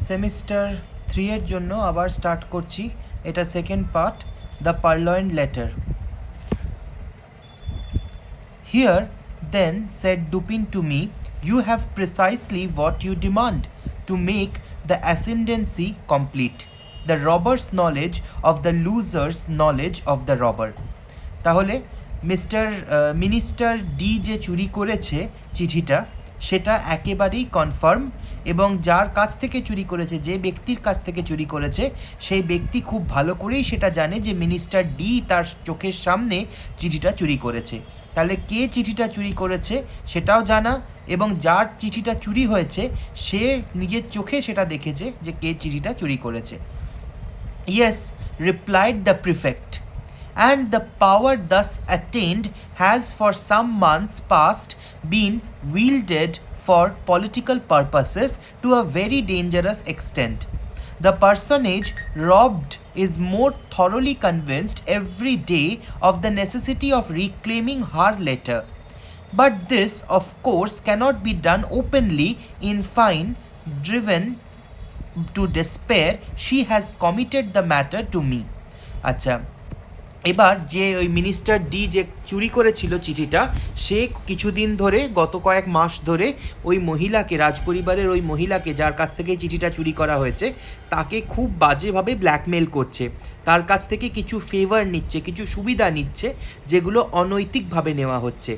Semester 3 এর জন্য আবার স্টার্ট করছি। এটা second part, the Purloined letter. Here, then, said Dupin to me, you have precisely what you demand to make the ascendancy complete. The robber's knowledge of the loser's knowledge of the robber. তাহলে minister D যে চুরি করেছে চিঠিটা, সেটা একেবারেই confirm, এবং যার কাছ থেকে চুরি করেছে, যে ব্যক্তির কাছ থেকে চুরি করেছে, সেই ব্যক্তি খুব ভালো করেই সেটা জানে যে মিনিস্টার ডি তার চোখের সামনে চিঠিটা চুরি করেছে। তাহলে কে চিঠিটা চুরি করেছে সেটাও জানা, এবং যার চিঠিটা চুরি হয়েছে সে নিজের চোখে সেটা দেখেছে যে কে চিঠিটা চুরি করেছে। Yes, replied the prefect, and the power thus attained has for some months past been wielded for political purposes to a very dangerous extent. The personage robbed is more thoroughly convinced every day of the necessity of reclaiming her letter. But this, of course, cannot be done openly. In fine, driven to despair, she has committed the matter to me. আচ্ছা, এবার যে ওই minister D যে চুরি করেছিল চিঠিটা, সে কিছুদিন ধরে, গত কয়েক মাস ধরে ওই মহিলাকে, রাজপরিবারের ওই মহিলাকে যার কাছ থেকে চিঠিটা চুরি করা হয়েছে, তাকে খুব বাজেভাবে ব্ল্যাকমেল করছে, তার কাছ থেকে কিছু ফেভার নিচ্ছে, কিছু সুবিধা নিচ্ছে, যেগুলো অনৈতিকভাবে নেওয়া হচ্ছে।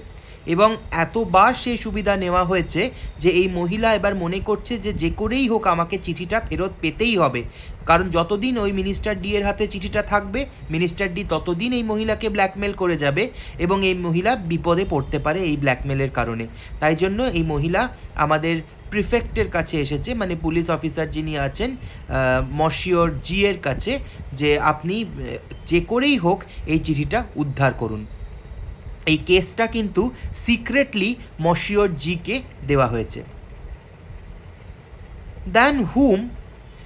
এবং এতবার সেই সুবিধা নেওয়া হয়েছে যে এই মহিলা এবার মনে করছে যে যে করেই হোক আমাকে চিঠিটা ফেরত পেতেই হবে, কারণ যতদিন ওই মিনিস্টার ডি এর হাতে চিঠিটা থাকবে, মিনিস্টার ডি ততদিন এই মহিলাকে ব্ল্যাকমেল করে যাবে, এবং এই মহিলা বিপদে পড়তে পারে এই ব্ল্যাকমেলের কারণে। তাই জন্য এই মহিলা আমাদের প্রিফেক্টের কাছে এসেছে, মানে পুলিশ অফিসার যিনি আছেন মশিওর জি এর কাছে, যে আপনি যে করেই হোক এই চিঠিটা উদ্ধার করুন। এই কেসটা কিন্তু সিক্রেটলি মশিওর জিকে দেওয়া হয়েছে। Than whom,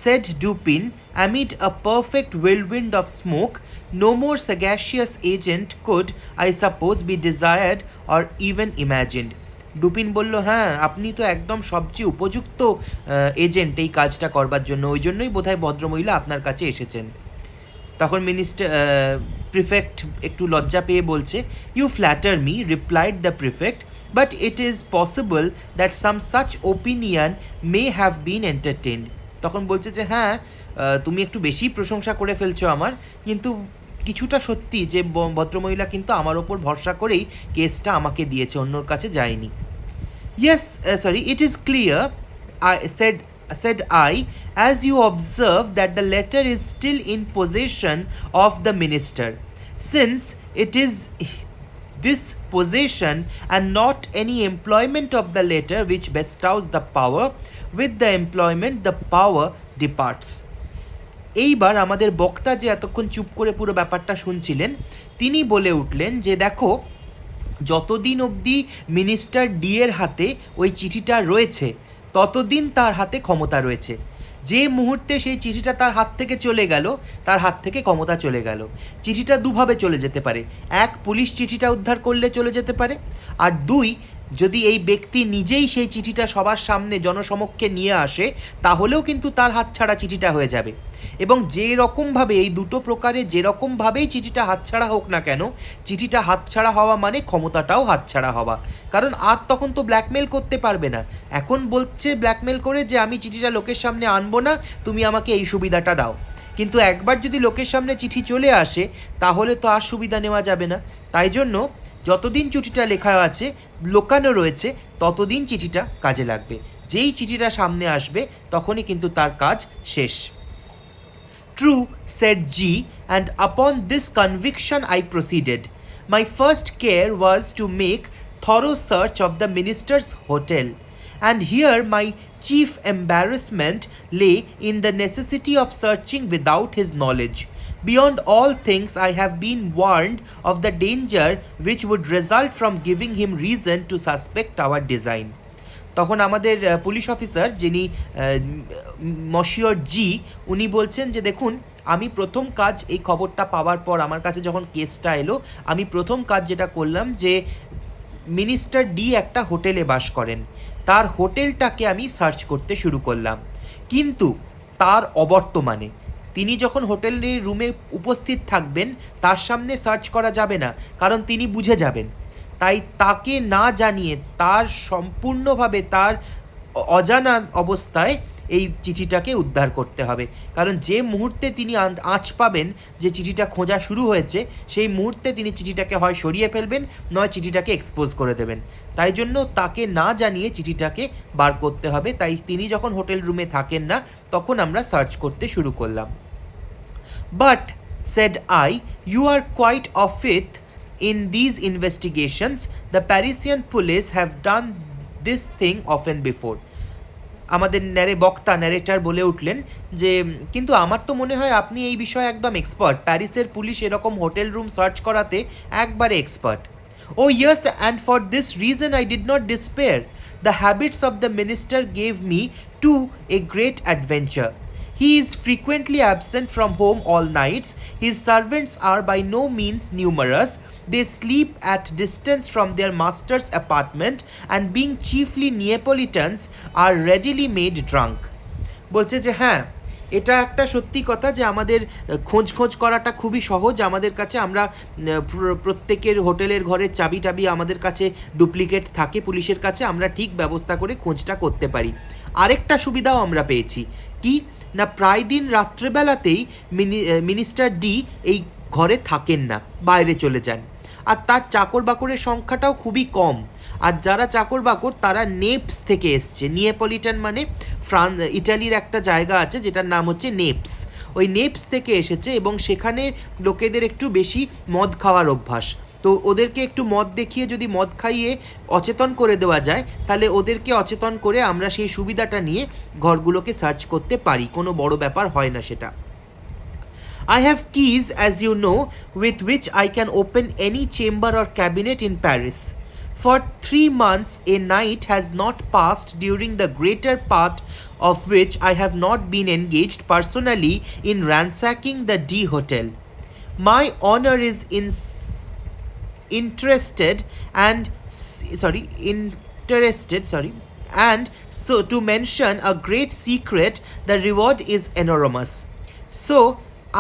said Dupin, amid a perfect whirlwind of smoke, no more sagacious agent could, I suppose, be desired or even imagined. Dupin বলল, হ্যাঁ, আপনি তো একদম সবচেয়ে উপযুক্ত এজেন্ট এই কাজটা করবার জন্য, ওই জন্যই বোধহয় ভদ্রমহিলা আপনার কাছে এসেছেন। তখন প্রিফেক্ট একটু লজ্জা পেয়ে বলছে, you flatter me, replied the prefect, but it is possible that some such opinion may have been entertained. তখন বলছে যে হ্যাঁ, তুমি একটু বেশি প্রশংসা করে ফেলছো আমার, কিন্তু কিছুটা সত্যি যে ভদ্রমহিলা কিন্তু আমার ওপর ভরসা করেই কেসটা আমাকে দিয়েছে, অন্যর কাছে যায়নি। Yes, sorry, it is clear, said I, as you observe that the letter is still in possession of the minister, since it is this possession and not any employment of the letter which bestows the power. With the employment, the power departs. এইবার আমাদের বক্তা যে এতক্ষণ চুপ করে পুরো ব্যাপারটা শুনছিলেন, তিনি বলে উঠলেন যে দেখো, যতদিন অবধি মিনিস্টার ডি এর হাতে ওই চিঠিটা রয়েছে ততদিন তার হাতে ক্ষমতা রয়েছে। যে মুহূর্তে সেই চিঠিটা তার হাত থেকে চলে গেল, তার হাত থেকে ক্ষমতা চলে গেল। চিঠিটা দুভাবে চলে যেতে পারে, এক, পুলিশ চিঠিটা উদ্ধার করলে চলে যেতে পারে, আর দুই, যদি এই ব্যক্তি নিজেই সেই চিঠিটা সবার সামনে জনসমক্ষে নিয়ে আসে, তাহলেও কিন্তু তার হাতছাড়া চিঠিটা হয়ে যাবে। এবং যে রকমভাবে, এই দুটো প্রকারে যেরকমভাবেই চিঠিটা হাতছাড়া হোক না কেন, চিঠিটা হাতছাড়া হওয়া মানে ক্ষমতাটাও হাতছাড়া হওয়া, কারণ আর তখন তো ব্ল্যাকমেল করতে পারবে না। এখন বলছে ব্ল্যাকমেল করে যে আমি চিঠিটা লোকের সামনে আনবো না, তুমি আমাকে এই সুবিধাটা দাও, কিন্তু একবার যদি লোকের সামনে চিঠি চলে আসে তাহলে তো আর সুবিধা নেওয়া যাবে না। তাই জন্য যতদিন চিঠিটা লেখা আছে, লোকানো রয়েছে, ততদিন চিঠিটা কাজে লাগবে। যেই চিঠিটা সামনে আসবে তখনই কিন্তু তার কাজ শেষ। True, said G, and upon this conviction I proceeded. My first care was to make thorough search of the minister's hotel, and here my chief embarrassment lay in the necessity of searching without his knowledge. Beyond all things, I have been warned of the danger which would result from giving him reason to suspect our design. তখন আমাদের police officer যিনি মশিওর জি, উনি বলছেন যে দেখুন, আমি প্রথম কাজ, এই খবরটা পাওয়ার পর আমার কাছে যখন কেসটা এলো, আমি প্রথম কাজ যেটা করলাম যে মিনিস্টার ডি একটা হোটেলে বাস করেন, তার হোটেলটাকে আমি সার্চ করতে শুরু করলাম। কিন্তু তার অবর্তমানে তিনি যখন হোটেলের রুমে উপস্থিত থাকবেন তার সামনে সার্চ করা যাবে না, কারণ তিনি বুঝে যাবেন। তাই তাকে না জানিয়ে তার সম্পূর্ণভাবে তার অজানা অবস্থায় এই চিঠিটাকে উদ্ধার করতে হবে, কারণ যে মুহূর্তে তিনি আঁচ পাবেন যে চিঠিটা খোঁজা শুরু হয়েছে, সেই মুহূর্তে তিনি চিঠিটাকে হয় সরিয়ে ফেলবেন, নয় চিঠিটাকে এক্সপোজ করে দেবেন। তাই জন্য তাকে না জানিয়ে চিঠিটাকে বার করতে হবে। তাই তিনি যখন হোটেল রুমে থাকেন না, তখন আমরা সার্চ করতে শুরু করলাম। But, said I, you are quite of it in these investigations. The Parisian police have done this thing often before. আমাদের ন্যারেটার বলে উঠলেন যে কিন্তু আমার তো মনে হয় আপনি এই বিষয়ে একদম এক্সপার্ট। প্যারিসের পুলিশ এরকম হোটেল রুম সার্চ করাতে একবারে expert. Oh yes, and for this reason I did not despair. The habits of the minister gave me to a great adventure. He is frequently absent from home all nights. His servants are by no means numerous. They sleep at distance from their master's apartment, and being chiefly Neapolitans, are readily made drunk. বলছে যে হ্যাঁ, এটা একটা সত্যি কথা যে আমাদের খোঁজ করাটা খুবই সহজ আমাদের কাছে। আমরা প্রত্যেকের হোটেলের ঘরের চাবি টাবি আমাদের কাছে ডুপ্লিকেট থাকে পুলিশের কাছে, আমরা ঠিক ব্যবস্থা করে খোঁজটা করতে পারি। আরেকটা সুবিধাও আমরা পেয়েছি কি না, প্রায় দিন রাত্রেবেলাতেই মিনিস্টার ডি এই ঘরে থাকেন না, বাইরে চলে যান। আর তার চাকর বাকরের সংখ্যাটাও খুবই কম। আর যারা চাকর বাকর তারা নেপস থেকে এসছে। নিয়েপলিটান মানে ইটালির একটা জায়গা আছে যেটার নাম হচ্ছে নেপস। ওই নেপস থেকে এসেছে এবং সেখানে লোকেদের একটু বেশি মদ খাওয়ার অভ্যাস। তো ওদেরকে একটু মদ দেখিয়ে যদি মদ খাইয়ে অচেতন করে দেওয়া যায়, তাহলে ওদেরকে অচেতন করে আমরা সেই সুবিধাটা নিয়ে ঘরগুলোকে সার্চ করতে পারি। কোনো বড় ব্যাপার হয় না সেটা। I have keys, as you know, with which I can open any chamber or cabinet in Paris. For 3 months a night has not passed during the greater part of which I have not been engaged personally in ransacking the D Hotel. My honor is interested, and so to mention a great secret, the reward is enormous. So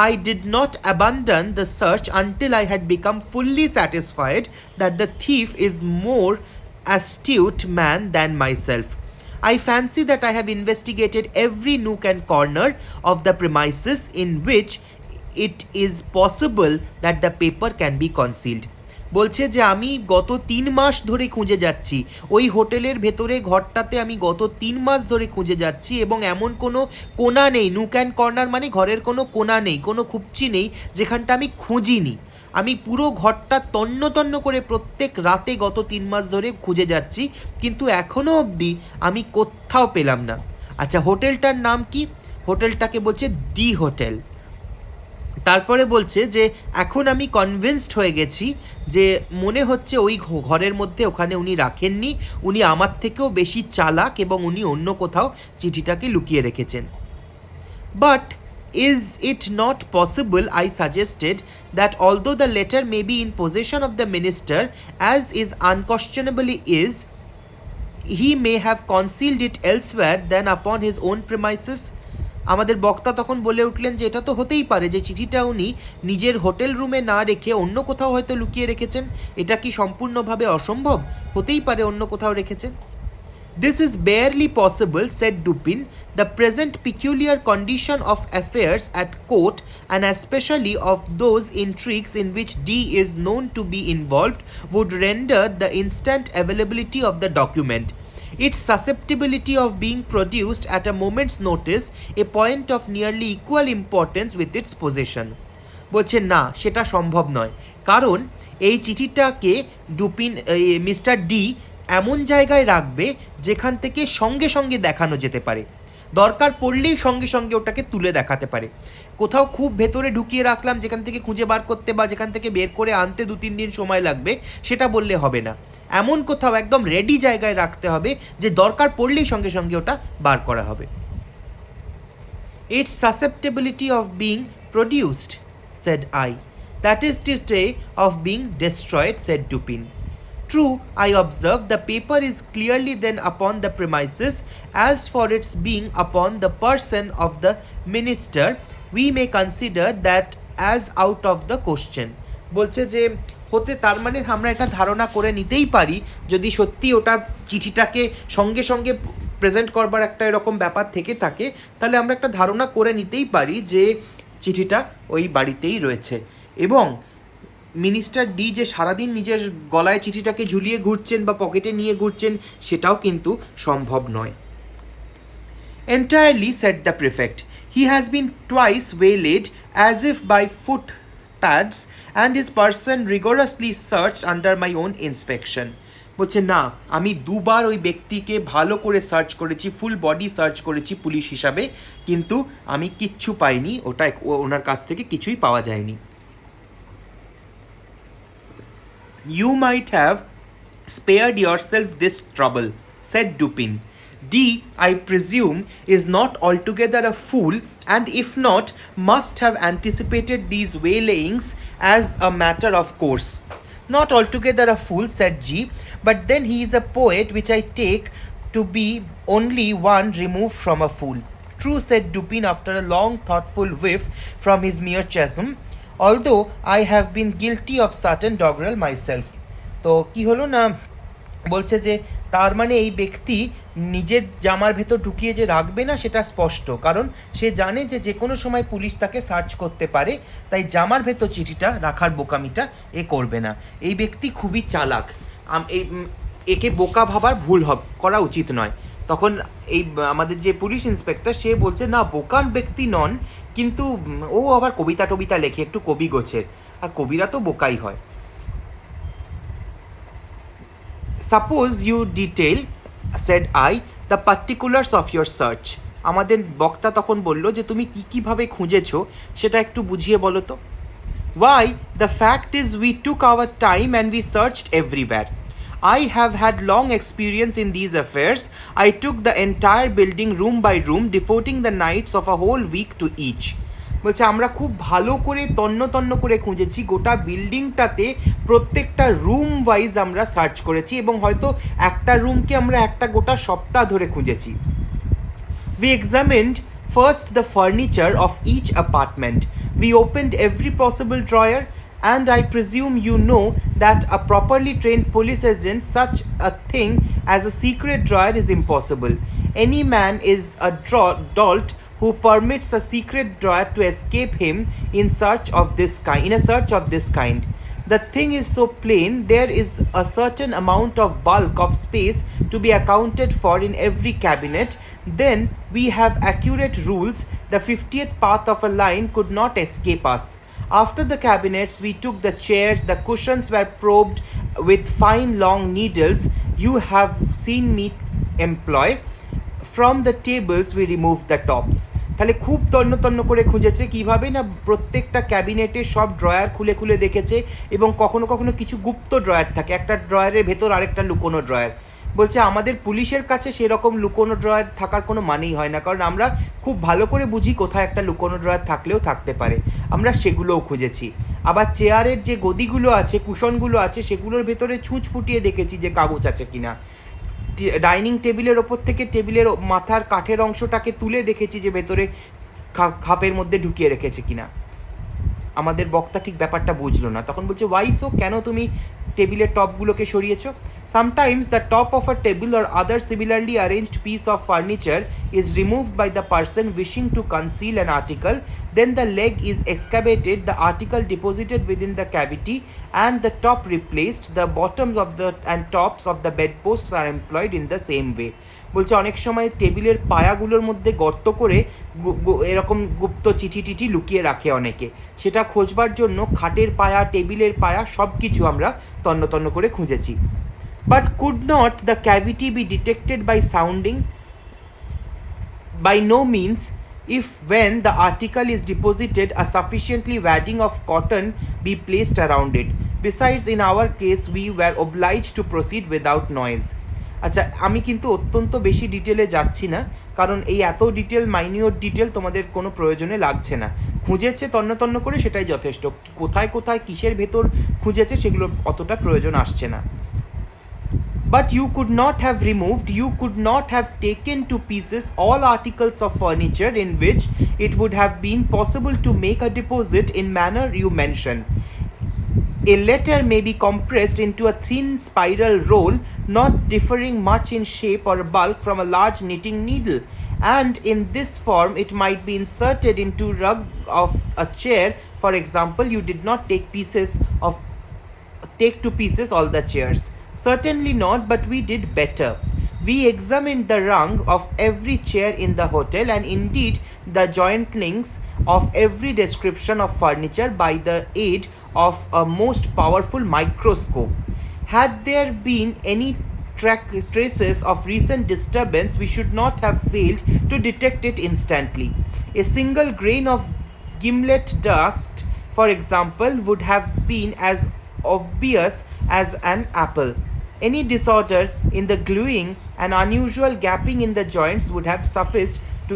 I did not abandon the search until I had become fully satisfied that the thief is more astute man than myself. I fancy that I have investigated every nook and corner of the premises in which it is possible that the paper can be concealed. বলছে যে আমি গত 3 মাস ধরে খুঁজে যাচ্ছি ওই হোটেলের ভেতরে ঘরটাতে, আমি গত 3 মাস ধরে খুঁজে যাচ্ছি এবং এমন কোনো কোণা নেই, নুক অ্যান্ড কর্নার মানে ঘরের কোনো কোণা নেই, কোনো খুপচি নেই যেখানটা আমি খুঁজিনি। আমি পুরো ঘরটা তন্ন তন্ন করে প্রত্যেক রাতে গত 3 মাস ধরে খুঁজে যাচ্ছি, কিন্তু এখনও অবধি আমি কোথাও পেলাম না। আচ্ছা, হোটেলটার নাম কি? হোটেলটাকে বলছে ডি হোটেল। তারপরে বলছে যে এখন আমি কনভিন্সড হয়ে গেছি যে মনে হচ্ছে ওই ঘরের মধ্যে ওখানে উনি রাখেননি, উনি আমার থেকেও বেশি চালাক এবং উনি অন্য কোথাও চিঠিটাকে লুকিয়ে রেখেছেন। But is it not possible, I suggested, that although the letter may be in possession of the minister as is unquestionably is, he may have concealed it elsewhere than upon his own premises. আমাদের বক্তা তখন বলে উঠলেন যে এটা তো হতেই পারে যে চিঠিটা উনি নিজের হোটেল রুমে না রেখে অন্য কোথাও হয়তো লুকিয়ে রেখেছেন। এটা কি সম্পূর্ণভাবে অসম্ভব? হতেই পারে অন্য কোথাও রেখেছেন। This is barely possible, said Dupin. The present peculiar condition of affairs at court, and especially of those intrigues in which D is known to be involved, would render the instant availability of the document, its susceptibility of being produced at a moment's notice, a point of nearly equal importance with its possession. বলছে না, সেটা সম্ভব নয়, কারণ এই চিঠিটাকে mister D এমন জায়গায় রাখবে যেখান থেকে সঙ্গে সঙ্গে দেখানো যেতে পারে, দরকার পড়লেই সঙ্গে সঙ্গে ওটাকে তুলে দেখাতে পারে। কোথাও খুব ভেতরে ঢুকিয়ে রাখলাম যেখান থেকে খুঁজে বার করতে বা যেখান থেকে বের করে আনতে 2-3 দিন সময় লাগবে, সেটা বললে হবে না। এমন কোথাও একদম রেডি জায়গায় রাখতে হবে যে দরকার পড়লেই সঙ্গে সঙ্গে ওটা বার করা হবে। Its susceptibility of being produced, said I. That is to say, of being destroyed, said Dupin. True, I observe, the paper is clearly then upon the premises. As for its being upon the person of the minister, we may consider that as out of the question. বলছে যে হতে তার মানে আমরা এটা ধারণা করে নিতেই পারি, যদি সত্যি ওটা চিঠিটাকে সঙ্গে সঙ্গে প্রেজেন্ট করবার একটা এরকম ব্যাপার থেকে থাকে, তাহলে আমরা একটা ধারণা করে নিতেই পারি যে চিঠিটা ওই বাড়িতেই রয়েছে। এবং মিনিস্টার ডি যে সারাদিন নিজের গলায় চিঠিটাকে ঝুলিয়ে ঘুরছেন বা পকেটে নিয়ে ঘুরছেন, সেটাও কিন্তু সম্ভব নয়। Entirely, said the prefect. He has been twice waylaid as if by footpads, and his person rigorously searched under my own inspection. বলছে না, আমি দুবার ওই ব্যক্তিকে ভালো করে সার্চ করেছি, ফুল বডি সার্চ করেছি পুলিশ হিসাবে, কিন্তু আমি কিচ্ছু পাইনি, ওটা ওনার কাছ থেকে কিছুই পাওয়া যায়নি। You might have spared yourself this trouble, said Dupin. D, I presume, is not altogether a fool, and if not, must have anticipated these waylayings as a matter of course. Not altogether a fool, said G, but then he is a poet, which I take to be only one removed from a fool. True, said Dupin after a long thoughtful whiff from his mere chasm, although I have been guilty of certain doggerel myself. তো কি হলো না, বলছে যে তার মানে এই ব্যক্তি নিজের জামার ভেতর ঢুকিয়ে যে রাখবে না সেটা স্পষ্ট, কারণ সে জানে যে যে কোনো সময় পুলিশ তাকে সার্চ করতে পারে, তাই জামার ভেতর চিঠিটা রাখার বোকামিটা এ করবে না। এই ব্যক্তি খুবই চালাক, একে বোকা ভাবার ভুল করা উচিত নয়। তখন এই আমাদের যে পুলিশ ইন্সপেক্টর সে বলছে না, বোকার ব্যক্তি নন, কিন্তু ও আবার কবিতা টবিতা লেখে, একটু কবি গোছের, আর কবিরা তো বোকাই হয়। Suppose you detail, said I, the particulars of your search. আমাদের বক্তা তখন বলল যে তুমি কীভাবে খুঁজেছো সেটা একটু বুঝিয়ে বলো তো। Why, the fact is we took our time and we searched everywhere. I have had long experience in these affairs. I took the entire building room by room, devoting the nights of a whole week to each. বলছে আমরা খুব ভালো করে তন্ন করে খুঁজেছি, গোটা বিল্ডিংটাতে প্রত্যেকটা রুম ওয়াইজ আমরা সার্চ করেছি, এবং হয়তো একটা রুমকে আমরা একটা গোটা সপ্তাহ ধরে খুঁজেছি। We examined first the furniture of each apartment. We opened every possible drawer, and I presume you know that a properly trained police agent, such a thing as a secret drawer is impossible. Any man is a dolt who permits a secret drawer to escape him in a search of this kind. The thing is so plain, there is a certain amount of bulk of space to be accounted for in every cabinet. Then we have accurate rules. The 50th part of a line could not escape us. After the cabinets, we took the chairs, the cushions were probed with fine long needles you have seen me employ. From the tables we removed the tops. তাহলে খুব তন্ন করে খুঁজেছে, কীভাবে না প্রত্যেকটা ক্যাবিনেটের সব drawer খুলে দেখেছে, এবং কখনো কিছু গুপ্ত ড্রয়ার থাকে, একটা ড্রয়ারের ভেতর আরেকটা লুকোনো ড্রয়ার। বলছে আমাদের পুলিশের কাছে সেরকম লুকোনো ড্রয়ার থাকার কোনো মানেই হয় না, কারণ আমরা খুব ভালো করে বুঝি কোথায় একটা লুকোনো ড্রয়ার থাকলেও থাকতে পারে, আমরা সেগুলোও খুঁজেছি। আবার চেয়ারের যে গদিগুলো আছে, কুশনগুলো আছে, সেগুলোর ভেতরে ছুঁচ ফুটিয়ে দেখেছি যে কাগজ আছে কিনা। ডাইনিং টেবিলের ওপর থেকে টেবিলের মাথার কাঠের অংশটাকে তুলে দেখেছি যে ভেতরে খাপের মধ্যে ঢুকিয়ে রেখেছে কিনা। আমাদের বক্তা ঠিক ব্যাপারটা বুঝলো না, তখন বলছে ওয়াই সো, কেন তুমি টেবিলের টপগুলোকে সরিয়েছো? Sometimes the top of a table or other similarly arranged piece of furniture is removed by the person wishing to conceal an article. Then the leg is excavated, the article deposited within the cavity, and the top replaced. The bottoms of the and tops of the bedposts are employed in the same way. বলছে অনেক সময় টেবিলের পায়াগুলোর মধ্যে গর্ত করে এরকম গুপ্ত চিঠি লুকিয়ে রাখে অনেকে, সেটা খোঁজবার জন্য খাটের পায়া, টেবিলের পায়া সব কিছু আমরা তন্ন করে খুঁজেছি। But could not the cavity be detected by sounding? By no means, if when the article is deposited a sufficiently wadding of cotton be placed around it. Besides, in our case we were obliged to proceed without noise. আচ্ছা, আমি কিন্তু অত্যন্ত বেশি ডিটেলে যাচ্ছি না, কারণ এই এত মাইনিউট ডিটেল তোমাদের কোনো প্রয়োজনে লাগছে না। খুঁজেছে তন্ন করে, সেটাই যথেষ্ট। কোথায় কিসের ভেতর খুঁজেছে সেগুলো অতটা প্রয়োজন আসছে না। But you could not have removed, you could not have taken to pieces all articles of furniture in which it would have been possible to make a deposit in manner you mention. A letter may be compressed into a thin spiral roll, not differing much in shape or bulk from a large knitting needle, and in this form it might be inserted into rug of a chair. For example, you did not take to pieces all the chairs. Certainly not, but we did better. We examined the rung of every chair in the hotel, and indeed the jointlings of every description of furniture by the aid of a most powerful microscope. Had there been any traces of recent disturbance, we should not have failed to detect it instantly. A single grain of gimlet dust, for example, would have been as obvious as an apple. Any disorder in the gluing, an unusual gapping in the joints would have sufficed to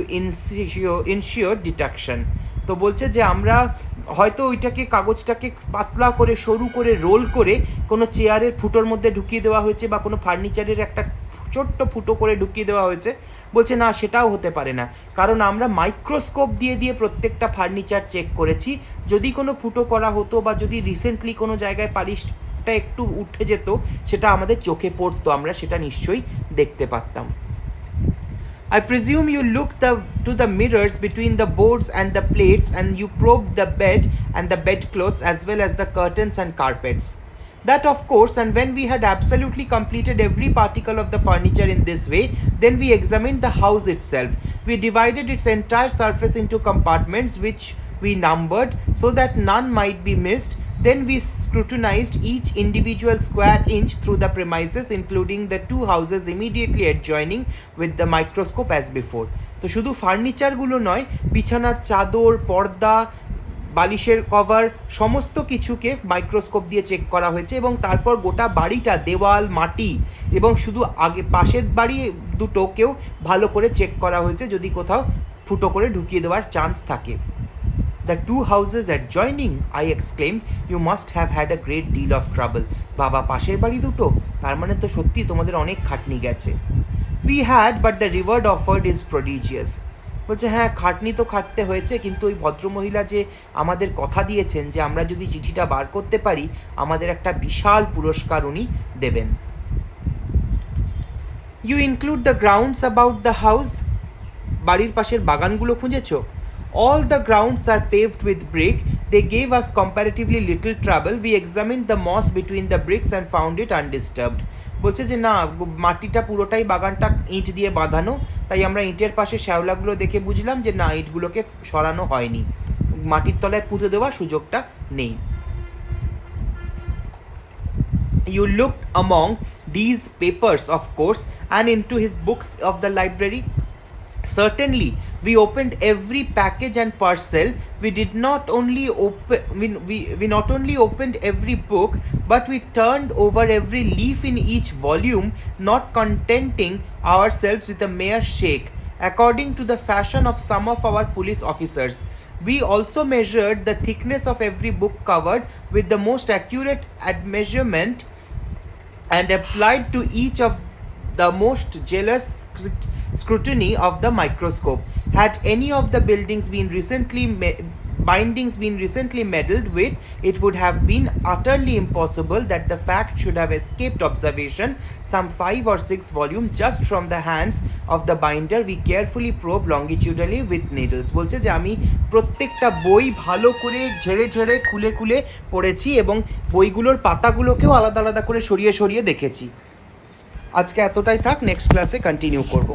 ensure detection. তো বলছে যে আমরা হয়তো ওইটাকে কাগজটাকে পাতলা করে সরু করে রোল করে কোনো চেয়ারের ফুটোর মধ্যে ঢুকিয়ে দেওয়া হয়েছে বা কোনো ফার্নিচারের একটা ছোট্ট ফুটো করে ঢুকিয়ে দেওয়া হয়েছে। বলছে না, সেটাও হতে পারে না, কারণ আমরা মাইক্রোস্কোপ দিয়ে দিয়ে প্রত্যেকটা ফার্নিচার চেক করেছি। যদি কোনো ফুটো করা হতো বা যদি রিসেন্টলি কোনো জায়গায় পালিশটা একটু উঠে যেত, সেটা আমাদের চোখে পড়তো, আমরা সেটা নিশ্চয়ই দেখতে পারতাম। I presume you looked to the mirrors between the boards and the plates, and you probed the bed and the bedclothes as well as the curtains and carpets. That of course, and when we had absolutely completed every particle of the furniture in this way, then we examined the house itself. We divided its entire surface into compartments which we numbered so that none might be missed. Then we scrutinized each individual square inch through the premises, including the two houses immediately adjoining, with the microscope as before. তো শুধু ফার্নিচারগুলো নয়, বিছানার চাদর, পর্দা, বালিশের cover, সমস্ত কিছুকে মাইক্রোস্কোপ দিয়ে চেক করা হয়েছে, এবং তারপর গোটা বাড়িটা, দেওয়াল, মাটি এবং শুধু আগে পাশের বাড়ি দুটোকেও ভালো করে চেক করা হয়েছে যদি কোথাও ফুটো করে ঢুকিয়ে দেওয়ার চান্স থাকে। The two houses adjoining, I exclaimed. You must have had a great deal of trouble. বাবা, পাশের বাড়ি দুটো? তার মানে তো সত্যি তোমাদের অনেক খাটনি গেছে। We had, but the reward offered is prodigious. বলছে হ্যাঁ, খাটনি তো খাটতে হয়েছে, কিন্তু ওই ভদ্রমহিলা যে আমাদের কথা দিয়েছেন যে আমরা যদি চিঠিটা বার করতে পারি আমাদের একটা বিশাল পুরস্কার উনি দেবেন। You include the grounds about the house? বাড়ির পাশের বাগানগুলো খুঁজেছো? All the grounds are paved with brick. They gave us comparatively little trouble. We examined the moss between the bricks and found it undisturbed. বলছে যে না, মাটিটা পুরোটাই বাগানটা ইঁট দিয়ে বাঁধানো, তাই আমরা ইঁটের পাশে শ্যাওলাগুলো দেখে বুঝলাম যে না, ইঁটগুলোকে সরানো হয়নি, মাটির তলায় পুঁতে দেওয়ার সুযোগটা নেই। You looked among these papers, of course, and into his books of the library? Certainly, we opened every package and parcel. We did not only we not only opened every book, but we turned over every leaf in each volume, not contenting ourselves with a mere shake, according to the fashion of some of our police officers. We also measured the thickness of every book covered with the most accurate measurement, and applied to each of the most jealous scrutiny of the microscope. Had any of the bindings been recently meddled with, it would have been utterly impossible that the fact should have escaped observation. Some 5 or 6 volumes just from the hands of the binder we carefully probed longitudinally with needles. বলছে যে আমি প্রত্যেকটা বই ভালো করে ঝেড়ে ঝেড়ে খুলে খুলে পড়েছি এবং বইগুলোর পাতাগুলোকেও আলাদা আলাদা করে সরিয়ে সরিয়ে দেখেছি। আজকে এতটাই থাক, নেক্সট ক্লাসে কন্টিনিউ করব।